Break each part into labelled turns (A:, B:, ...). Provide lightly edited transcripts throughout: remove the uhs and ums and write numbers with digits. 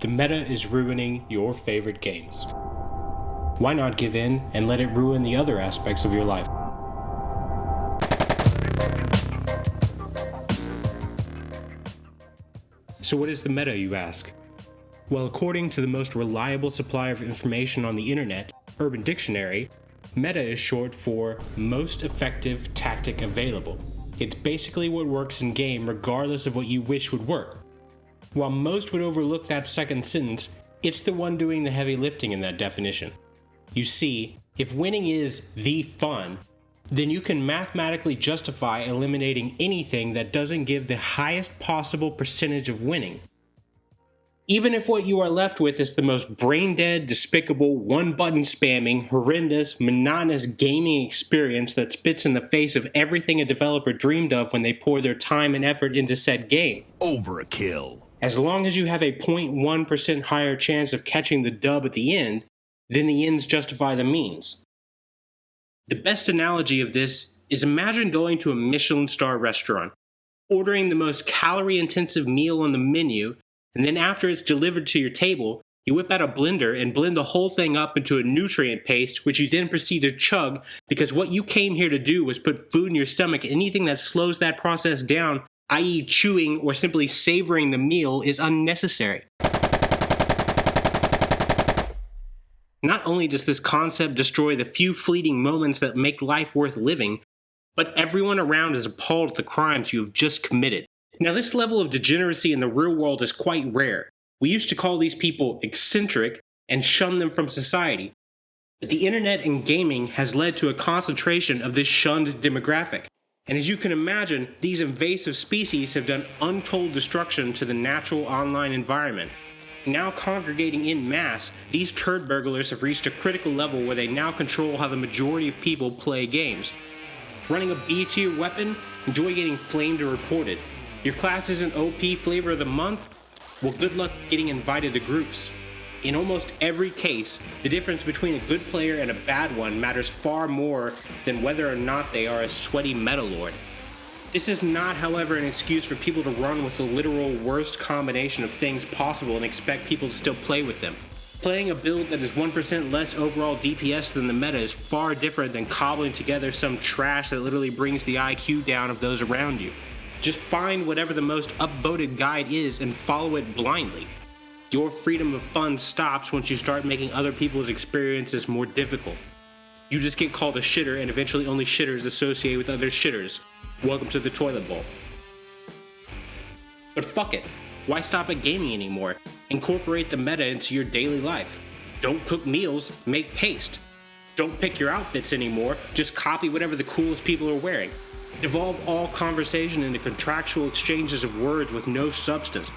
A: The meta is ruining your favorite games. Why not give in and let it ruin the other aspects of your life? So what is the meta, you ask? Well, according to the most reliable supplier of information on the internet, Urban Dictionary, meta is short for most effective tactic available. It's basically what works in game regardless of what you wish would work. While most would overlook that second sentence, it's the one doing the heavy lifting in that definition. You see, if winning is the fun, then you can mathematically justify eliminating anything that doesn't give the highest possible percentage of winning. Even if what you are left with is the most brain-dead, despicable, one-button spamming, horrendous, monotonous gaming experience that spits in the face of everything a developer dreamed of when they pour their time and effort into said game.
B: Overkill.
A: As long as you have a 0.1% higher chance of catching the dub at the end, then the ends justify the means. The best analogy of this is imagine going to a Michelin star restaurant, ordering the most calorie-intensive meal on the menu, and then after it's delivered to your table, you whip out a blender and blend the whole thing up into a nutrient paste, which you then proceed to chug because what you came here to do was put food in your stomach. Anything that slows that process down, i.e. chewing or simply savoring the meal, is unnecessary. Not only does this concept destroy the few fleeting moments that make life worth living, but everyone around is appalled at the crimes you have just committed. Now, this level of degeneracy in the real world is quite rare. We used to call these people eccentric and shun them from society. But the internet and gaming has led to a concentration of this shunned demographic. And as you can imagine, these invasive species have done untold destruction to the natural online environment. Now congregating in mass, these turd burglars have reached a critical level where they now control how the majority of people play games. Running a B-tier weapon? Enjoy getting flamed or reported. Your class isn't OP flavor of the month? Well, good luck getting invited to groups. In almost every case, the difference between a good player and a bad one matters far more than whether or not they are a sweaty meta lord. This is not, however, an excuse for people to run with the literal worst combination of things possible and expect people to still play with them. Playing a build that is 1% less overall DPS than the meta is far different than cobbling together some trash that literally brings the IQ down of those around you. Just find whatever the most upvoted guide is and follow it blindly. Your freedom of fun stops once you start making other people's experiences more difficult. You just get called a shitter, and eventually only shitters associate with other shitters. Welcome to the toilet bowl. But fuck it. Why stop at gaming anymore? Incorporate the meta into your daily life. Don't cook meals, make paste. Don't pick your outfits anymore, just copy whatever the coolest people are wearing. Devolve all conversation into contractual exchanges of words with no substance.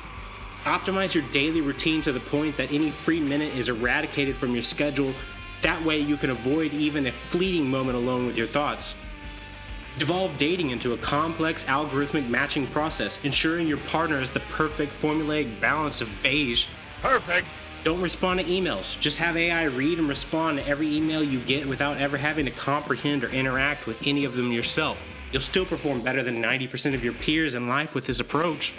A: Optimize your daily routine to the point that any free minute is eradicated from your schedule. That way you can avoid even a fleeting moment alone with your thoughts. Devolve dating into a complex algorithmic matching process, ensuring your partner is the perfect formulaic balance of beige.
B: Perfect.
A: Don't respond to emails. Just have AI read and respond to every email you get without ever having to comprehend or interact with any of them yourself. You'll still perform better than 90% of your peers in life with this approach.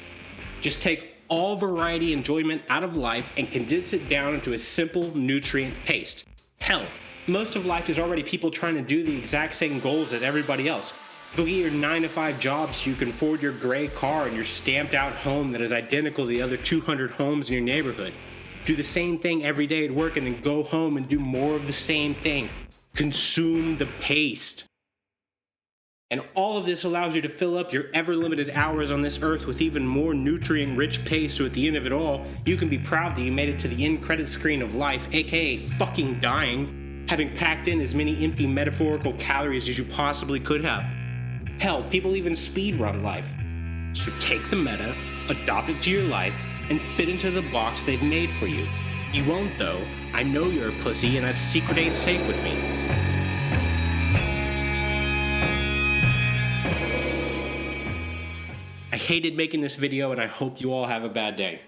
A: Just take all variety enjoyment out of life and condense it down into a simple nutrient paste. Hell, most of life is already people trying to do the exact same goals as everybody else. Go get your 9-to-5 job so you can afford your gray car and your stamped out home that is identical to the other 200 homes in your neighborhood. Do the same thing every day at work and then go home and do more of the same thing. Consume the paste. And all of this allows you to fill up your ever-limited hours on this earth with even more nutrient-rich paste, so at the end of it all, you can be proud that you made it to the end credit screen of life, aka fucking dying, having packed in as many empty metaphorical calories as you possibly could have. Hell, people even speedrun life. So take the meta, adopt it to your life, and fit into the box they've made for you. You won't though. I know you're a pussy and that secret ain't safe with me. I hated making this video and I hope you all have a bad day.